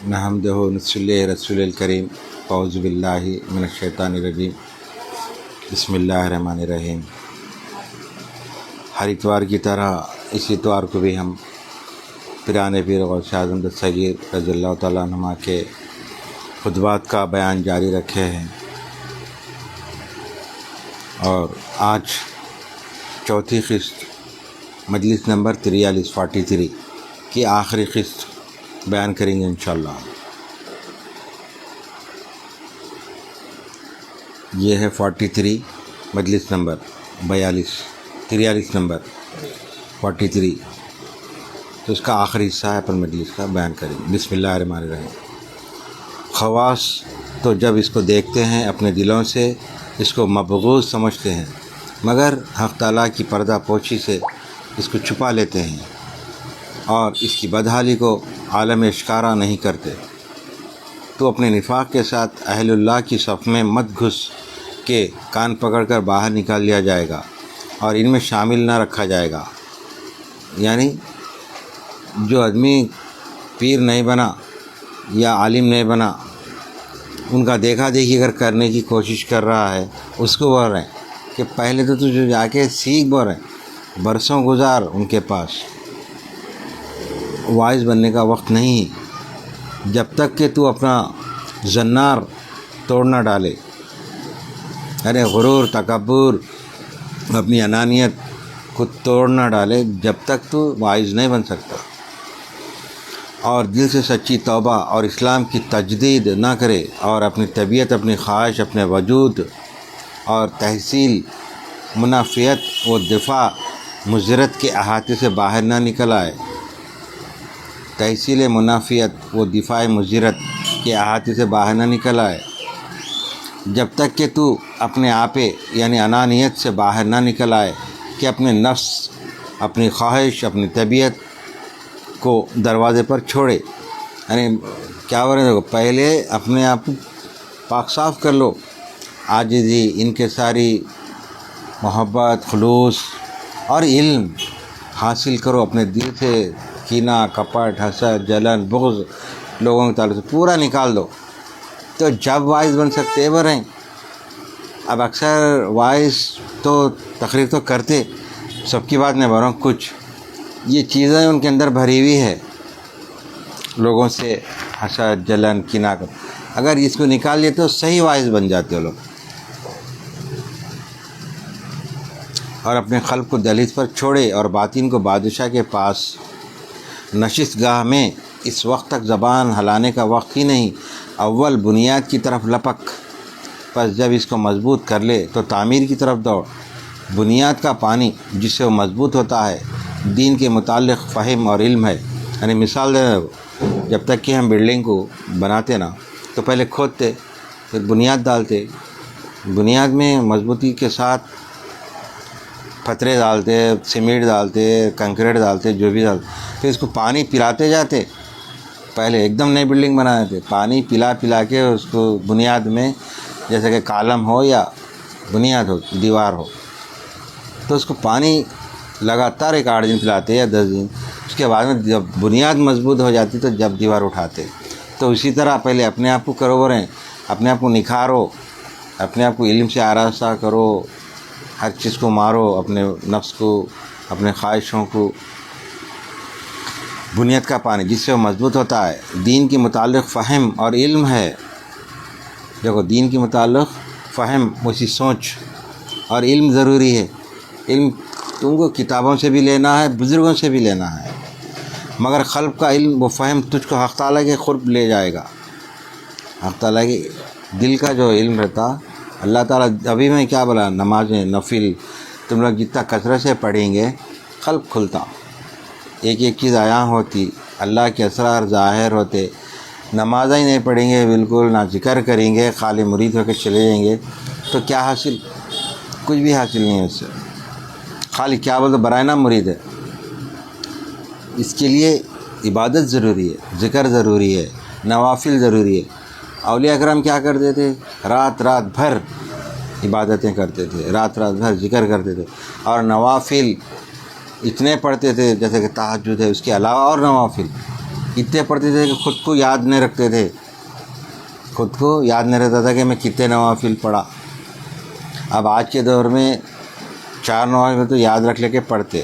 نحمدہ نصلی رسول الکریم اعوذ باللہ من الشیطان الرجیم بسم اللہ الرحمن الرحیم۔ ہر اتوار کی طرح اس اتوار کو بھی ہم پیران پیر غوث اعظم دستگیر رضی اللہ تعالیٰ عنہ کے خطبات کا بیان جاری رکھے ہیں، اور آج چوتھی قسط مجلس نمبر 43 کی آخری قسط بیان کریں گے انشاءاللہ۔ یہ ہے 43 مجلس نمبر 43 نمبر 43، تو اس کا آخری حصہ ہے، اپن مجلس کا بیان کریں گے۔ بسم اللہ الرحمن الرحیم۔ خواص تو جب اس کو دیکھتے ہیں اپنے دلوں سے اس کو مبغوض سمجھتے ہیں، مگر حق تعالیٰ کی پردہ پوشی سے اس کو چھپا لیتے ہیں اور اس کی بدحالی کو عالم اشکارا نہیں کرتے۔ تو اپنے نفاق کے ساتھ اہل اللہ کی صف میں مت گھس کے کان پکڑ کر باہر نکال لیا جائے گا اور ان میں شامل نہ رکھا جائے گا۔ یعنی جو آدمی پیر نہیں بنا یا عالم نہیں بنا، ان کا دیکھا دیکھی اگر کرنے کی کوشش کر رہا ہے، اس کو بول رہے ہیں کہ پہلے تو تجھے جا کے سیکھ، بول رہے ہیں برسوں گزار ان کے پاس۔ واعظ بننے کا وقت نہیں جب تک کہ تو اپنا زنار توڑ نہ ڈالے، یعنی غرور، تکبر، اپنی انانیت کو توڑ نہ ڈالے، جب تک تو واعظ نہیں بن سکتا۔ اور دل سے سچی توبہ اور اسلام کی تجدید نہ کرے اور اپنی طبیعت، اپنی خواہش، اپنے وجود اور تحصیل منافیت و دفاع مضرت کے احاطے سے باہر نہ نکل آئے، تحصیل منافیت و دفاع مضرت کے احاطے سے باہر نہ نکل آئے، جب تک کہ تو اپنے آپے یعنی انانیت سے باہر نہ نکل آئے کہ اپنے نفس، اپنی خواہش، اپنی طبیعت کو دروازے پر چھوڑے۔ یعنی کیا ہو رہا ہے، پہلے اپنے آپ پاک صاف کر لو، عاجزی، انکساری، محبت، خلوص اور علم حاصل کرو، اپنے دل سے کینہ، کپٹ، حسد، جلن، بغض لوگوں کے تعلق سے پورا نکال دو، تو جب واعظ بن سکتے وہ رہیں۔ اب اکثر واعظ تو تقریر تو کرتے، سب کی بات نہیں بول رہا ہوں، کچھ یہ چیزیں ان کے اندر بھری ہوئی ہے، لوگوں سے حسد، جلن، کینہ، اگر اس کو نکال لیے تو صحیح واعظ بن جاتے ہو لوگ، اور اپنے قلب کو دہلیز پر چھوڑے اور باطن کو بادشاہ کے پاس نشست گاہ میں اس وقت تک زبان ہلانے کا وقت ہی نہیں، اول بنیاد کی طرف لپک، پس جب اس کو مضبوط کر لے تو تعمیر کی طرف دوڑ۔ بنیاد کا پانی جس سے وہ مضبوط ہوتا ہے دین کے متعلق فہم اور علم ہے۔ یعنی مثال دے، جب تک کہ ہم بلڈنگ کو بناتے نا تو پہلے کھودتے، پھر بنیاد ڈالتے، بنیاد میں مضبوطی کے ساتھ پتھرے ڈالتے، سیمنٹ ڈالتے، کنکریٹ ڈالتے، جو بھی ڈالتے، پھر اس کو پانی پلاتے جاتے۔ پہلے ایک دم نئی بلڈنگ بنا دیتے، پانی پلا کے اس کو بنیاد میں، جیسے کہ کالم ہو یا بنیاد ہو، دیوار ہو، تو اس کو پانی لگاتار 8 دن پلاتے یا 10 دن، اس کے بعد میں جب بنیاد مضبوط ہو جاتی تو جب دیوار اٹھاتے۔ تو اسی طرح پہلے اپنے آپ کو کرو رہیں، اپنے آپ کو نکھارو، اپنے آپ کو علم سے آراستہ کرو، ہر چیز کو مارو، اپنے نفس کو، اپنے خواہشوں کو۔ بنیاد کا پانی جس سے وہ مضبوط ہوتا ہے دین کے متعلق فہم اور علم ہے۔ دیکھو، دین کے متعلق فہم، اسی سوچ اور علم ضروری ہے۔ علم تم کو کتابوں سے بھی لینا ہے، بزرگوں سے بھی لینا ہے، مگر قلب کا علم، وہ فہم تجھ کو حق تعالیٰ کے قرب لے جائے گا۔ حق تعالیٰ کے دل کا جو علم رہتا، اللہ تعالیٰ ابھی میں کیا بولا، نمازیں، نفل تم لوگ جتنا کثرت سے پڑھیں گے قلب کھلتا، ایک ایک چیز عیاں ہوتی، اللہ کے اسرار ظاہر ہوتے۔ نمازیں ہی نہیں پڑھیں گے بالکل، نہ ذکر کریں گے، خالی مرید ہو کے چلے جائیں گے، تو کیا حاصل؟ کچھ بھی حاصل نہیں ہے اس سے، خالی کیا بولتے برائے نام مرید ہے۔ اس کے لیے عبادت ضروری ہے، ذکر ضروری ہے، نوافل ضروری ہے۔ اولیاء اکرام کیا کرتے تھے؟ رات بھر عبادتیں کرتے تھے، رات بھر ذکر کرتے تھے، اور نوافل اتنے پڑھتے تھے، جیسے کہ تہجد ہے، اس کے علاوہ اور نوافل اتنے پڑھتے تھے کہ خود کو یاد نہیں رکھتے تھے، خود کو یاد نہیں رہتا تھا کہ میں کتنے نوافل پڑھا۔ اب آج کے دور میں 4 نوافل تو یاد رکھ لے کے پڑھتے،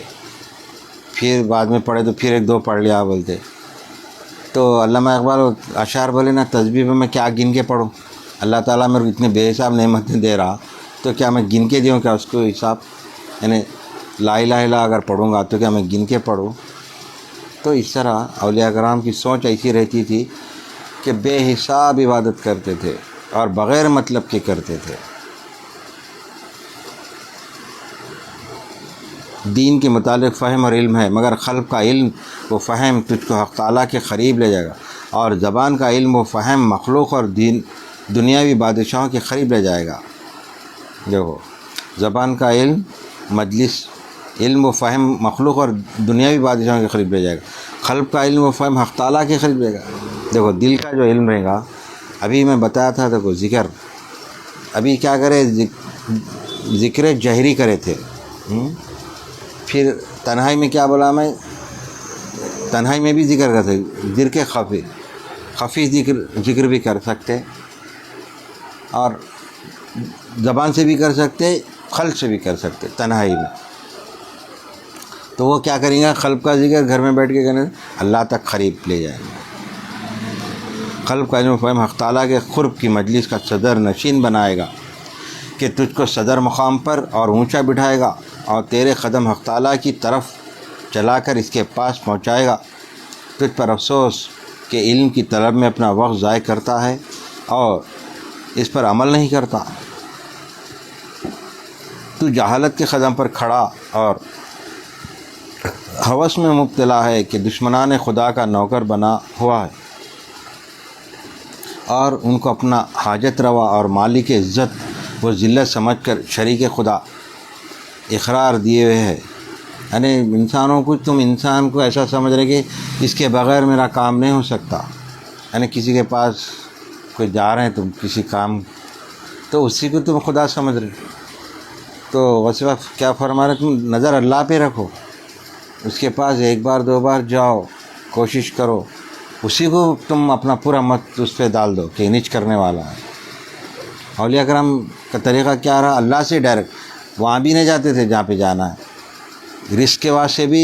پھر بعد میں پڑھے تو پھر 1-2 پڑھ لیا بولتے۔ تو علامہ اقبال اشعار بولے نا، تسبیح میں کیا گن کے پڑھوں؟ اللہ تعالیٰ میرے کو اتنے بے حساب نعمتیں دے رہا، تو کیا میں گن کے دوں کیا اس کو حساب؟ یعنی لا الہ الا اگر پڑھوں گا تو کیا میں گن کے پڑھوں؟ تو اس طرح اولیاء کرام کی سوچ ایسی رہتی تھی کہ بے حساب عبادت کرتے تھے اور بغیر مطلب کے کرتے تھے۔ دین کے متعلق فہم اور علم ہے، مگر قلب کا علم وہ فہم تجھ کو حق تعالیٰ کے قریب لے جائے گا، اور زبان کا علم وہ فہم مخلوق اور دنیاوی بادشاہوں کے قریب لے جائے گا۔ دیکھو، زبان کا علم مجلس علم و فہم مخلوق اور دنیاوی بادشاہوں کے قریب لے جائے گا، قلب کا علم و فہم حق تعالیٰ کے قریب لے گا۔ دیکھو، دل کا جو علم رہے گا، ابھی میں بتایا تھا دیکھو ذکر، ابھی کیا کرے، ذکر جہری کرے تھے، پھر تنہائی میں کیا بولا میں، تنہائی میں بھی ذکر کرتے، ذکر خفی ذکر بھی کر سکتے، اور زبان سے بھی کر سکتے، قلب سے بھی کر سکتے تنہائی میں۔ تو وہ کیا کریں گے، قلب کا ذکر گھر میں بیٹھ کے کریں، اللہ تک قریب لے جائیں گے۔ قلب کا علم فہم حق تعالیٰ کے قرب کی مجلس کا صدر نشین بنائے گا کہ تجھ کو صدر مقام پر اور اونچا بٹھائے گا، اور تیرے قدم حق تعالیٰ کی طرف چلا کر اس کے پاس پہنچائے گا۔ تجھ پر افسوس کہ علم کی طلب میں اپنا وقت ضائع کرتا ہے اور اس پر عمل نہیں کرتا۔ تو جہالت کے قدم پر کھڑا اور ہوس میں مبتلا ہے کہ دشمنان خدا کا نوکر بنا ہوا ہے، اور ان کو اپنا حاجت روا اور مالک عزت و ذلت سمجھ کر شریک خدا اقرار دیے ہوئے ہے۔ یعنی انسانوں کو، تم انسان کو ایسا سمجھ رہے کہ اس کے بغیر میرا کام نہیں ہو سکتا، یعنی کسی کے پاس کوئی جا رہے ہیں تم کسی کام، تو اسی کو تم خدا سمجھ رہے۔ تو وصف کیا فرما رہے، تم نظر اللہ پہ رکھو، اس کے پاس 1 بار 2 بار جاؤ، کوشش کرو، اسی کو تم اپنا پورا مت اس پہ ڈال دو کہ نیچ کرنے والا ہے۔ اولیاء کرام کا طریقہ کیا رہا، اللہ سے ڈائریکٹ، وہاں بھی نہیں جاتے تھے جہاں پہ جانا ہے، رزق کے واسطے بھی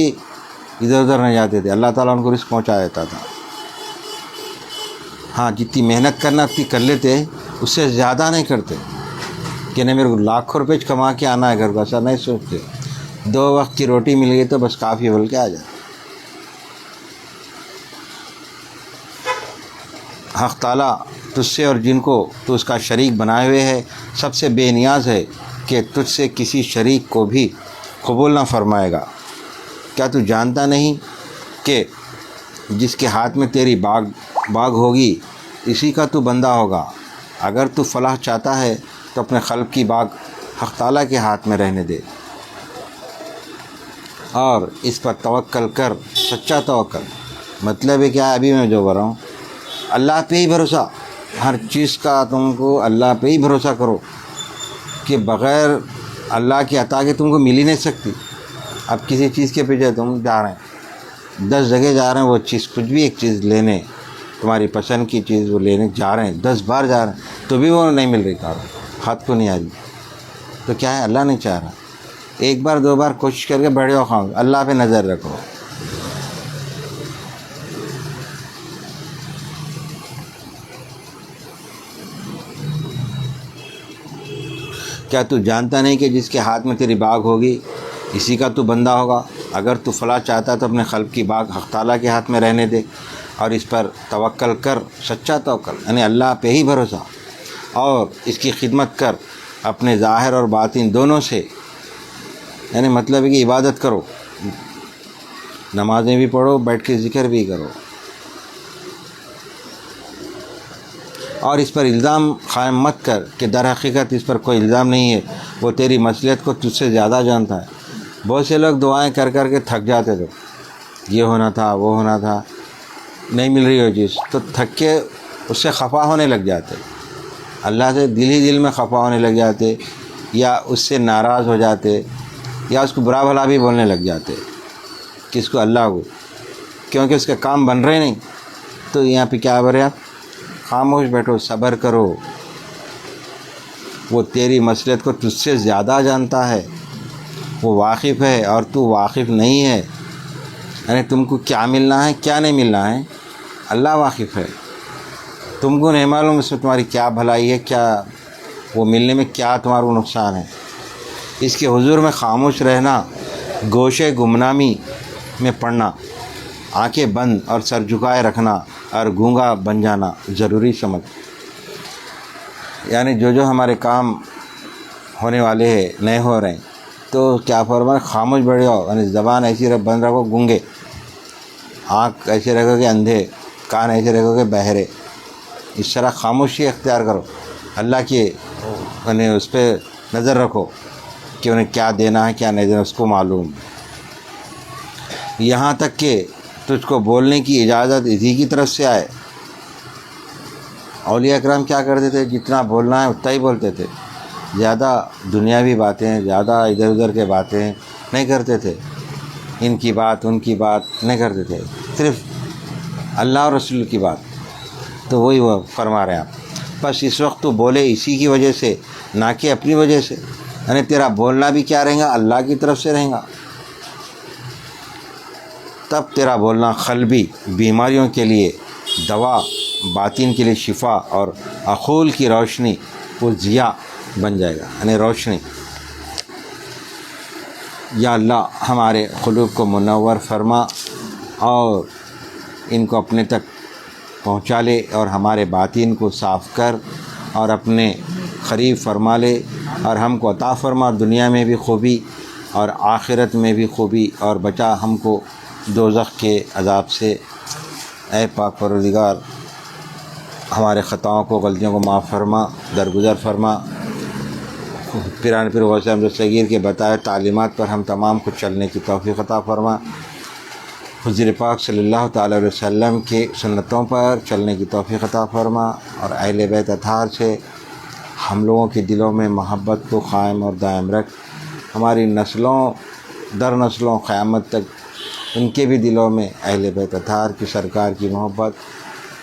ادھر ادھر نہیں جاتے تھے، اللہ تعالیٰ ان کو رزق پہنچا دیتا تھا۔ ہاں، جتنی محنت کرنا اتنی کر لیتے، اس سے زیادہ نہیں کرتے کہ نہیں میرے کو لاکھوں روپے کما کے آنا ہے گھر کو، ایسا نہیں سوچتے۔ 2 وقت کی روٹی مل گئی تو بس کافی بول کے آ جائے۔ حق تعالیٰ تجھ سے اور جن کو تو اس کا شریک بنائے ہوئے ہے سب سے بے نیاز ہے کہ تجھ سے کسی شریک کو بھی قبول نہ فرمائے گا۔ کیا تو جانتا نہیں کہ جس کے ہاتھ میں تیری باغ ہوگی اسی کا تو بندہ ہوگا۔ اگر تو فلاح چاہتا ہے تو اپنے قلب کی باغ حق تعالیٰ کے ہاتھ میں رہنے دے، اور اس پر توکل کر، سچا توکل۔ مطلب ہے کیا، ابھی میں جو بول رہا ہوں، اللہ پہ ہی بھروسہ، ہر چیز کا تم کو اللہ پہ ہی بھروسہ کرو کہ بغیر اللہ کی عطا کے تم کو مل ہی نہیں سکتی۔ اب کسی چیز کے پیچھے تم جا رہے ہیں، 10 جگہ جا رہے ہیں، وہ چیز کچھ بھی ایک چیز لینے، تمہاری پسند کی چیز وہ لینے جا رہے ہیں، 10 بار جا رہے ہیں تو بھی وہ نہیں مل رہی، ہاتھ کو نہیں آ رہی، تو کیا ہے، اللہ نہیں چاہ رہا۔ 1 بار 2 بار کوشش کر کے بیٹھ جاؤ، خواہ اللہ پہ نظر رکھو۔ کیا تو جانتا نہیں کہ جس کے ہاتھ میں تیری باغ ہوگی اسی کا تو بندہ ہوگا۔ اگر تو فلاح چاہتا تو اپنے قلب کی باغ حق تعالیٰ کے ہاتھ میں رہنے دے، اور اس پر توکل کر، سچا توکل، یعنی اللہ پہ ہی بھروسہ، اور اس کی خدمت کر اپنے ظاہر اور باطن دونوں سے، یعنی مطلب ہے کہ عبادت کرو، نمازیں بھی پڑھو، بیٹھ کے ذکر بھی کرو، اور اس پر الزام قائم مت کر کہ در حقیقت اس پر کوئی الزام نہیں ہے، وہ تیری مصلحت کو تجھ سے زیادہ جانتا ہے۔ بہت سے لوگ دعائیں کر کر کے تھک جاتے تھے، یہ ہونا تھا، وہ ہونا تھا، نہیں مل رہی ہو چیز، تو تھک کے اس سے خفا ہونے لگ جاتے، اللہ سے دل میں خفا ہونے لگ جاتے، یا اس سے ناراض ہو جاتے، یا اس کو برا بھلا بھی بولنے لگ جاتے، کس کو، اللہ کو، کیونکہ اس کے کام بن رہے نہیں۔ تو یہاں پہ کیا بولے آپ؟ خاموش بیٹھو، صبر کرو، وہ تیری مصلحت کو تجھ سے زیادہ جانتا ہے، وہ واقف ہے اور تو واقف نہیں ہے، یعنی تم کو کیا ملنا ہے کیا نہیں ملنا ہے اللہ واقف ہے، تم کو نہیں معلوم اس میں تمہاری کیا بھلائی ہے، کیا وہ ملنے میں کیا تمہارا کو نقصان ہے۔ اس کے حضور میں خاموش رہنا، گوشے گمنامی میں پڑنا، آنکھیں بند اور سر جھکائے رکھنا اور گونگا بن جانا ضروری سمجھ، یعنی جو ہمارے کام ہونے والے ہیں نہیں ہو رہے ہیں تو کیا فرمائے؟ خاموش بیٹھ جاؤ، یعنی زبان ایسی بند رکھو گونگے، آنکھ ایسے رکھو کہ اندھے، کان ایسے رکھو کہ بہرے، اس طرح خاموشی اختیار کرو، اللہ کی یعنی اس پہ نظر رکھو کہ انہیں کیا دینا ہے کیا نہیں دینا اس کو معلوم، یہاں تک کہ تجھ کو بولنے کی اجازت اسی کی طرف سے آئے۔ اولیاء اکرام کیا کرتے تھے؟ جتنا بولنا ہے اتنا ہی بولتے تھے، زیادہ دنیاوی باتیں، زیادہ ادھر ادھر کے باتیں نہیں کرتے تھے، ان کی بات ان کی بات نہیں کرتے تھے، صرف اللہ اور رسول کی بات۔ تو وہی وہ فرما رہے ہیں آپ، بس اس وقت تو بولے اسی کی وجہ سے، نہ کہ اپنی وجہ سے، یعنی تیرا بولنا بھی کیا رہے گا؟ اللہ کی طرف سے رہے گا، تب تیرا بولنا قلبی بیماریوں کے لیے دوا، باطن کے لیے شفا اور عقول کی روشنی وہ ضیاء بن جائے گا، یعنی روشنی۔ یا اللہ ہمارے قلوب کو منور فرما اور ان کو اپنے تک پہنچا لے، اور ہمارے باطن کو صاف کر اور اپنے قریب فرما لے، اور ہم کو عطا فرما دنیا میں بھی خوبی اور آخرت میں بھی خوبی، اور بچا ہم کو دوزخ کے عذاب سے۔ اے پاک پروردگار ہمارے خطاؤں کو، غلطیوں کو معاف فرما، درگزر فرما، پیران پیر غوث احمد صغیر کے بتائے تعلیمات پر ہم تمام کو چلنے کی توفیق عطا فرما، حضور پاک صلی اللہ تعالی علیہ وسلم کے سنتوں پر چلنے کی توفیق عطا فرما، اور اہل بیت اطہار سے ہم لوگوں کے دلوں میں محبت کو قائم اور دائم رکھ، ہماری نسلوں در نسلوں قیامت تک ان کے بھی دلوں میں اہل بیت اطہار کی سرکار کی محبت،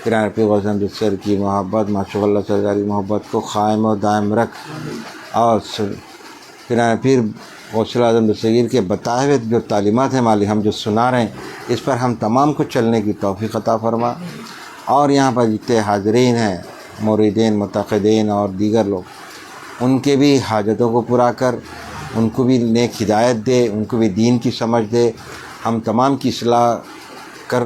پیران پیر غوث احمد سر کی محبت، معشوق اللہ سرکار کی محبت کو قائم اور دائم رکھ، اور پیران پیر غوث اعظم صغیر کے بتائے ہوئے جو تعلیمات ہیں مالک ہم جو سنا رہے ہیں اس پر ہم تمام کو چلنے کی توفیق عطا فرما، اور یہاں پر جتنے حاضرین ہیں مریدین، معتقدین اور دیگر لوگ، ان کے بھی حاجتوں کو پورا کر، ان کو بھی نیک ہدایت دے، ان کو بھی دین کی سمجھ دے، ہم تمام کی اصلاح کر،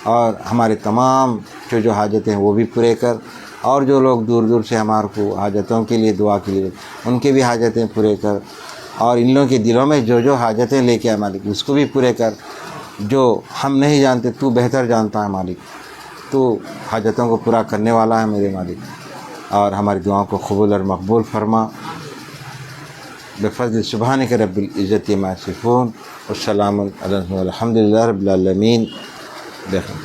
اور ہمارے تمام جو حاجتیں ہیں وہ بھی پورے کر، اور جو لوگ دور دور سے ہمارے کو حاجتوں کے لیے دعا کے لیے ان کے بھی حاجتیں پورے کر، اور ان لوگوں کے دلوں میں جو حاجتیں لے کے آئے مالک اس کو بھی پورے کر، جو ہم نہیں جانتے تو بہتر جانتا ہے مالک، تو حاجتوں کو پورا کرنے والا ہے میرے مالک، اور ہماری دعاؤں کو قبول اور مقبول فرما، بفضل سبحانک رب العزت عما یصفون، والسلام علیکم والحمد للہ رب العالمین۔ دیکھیں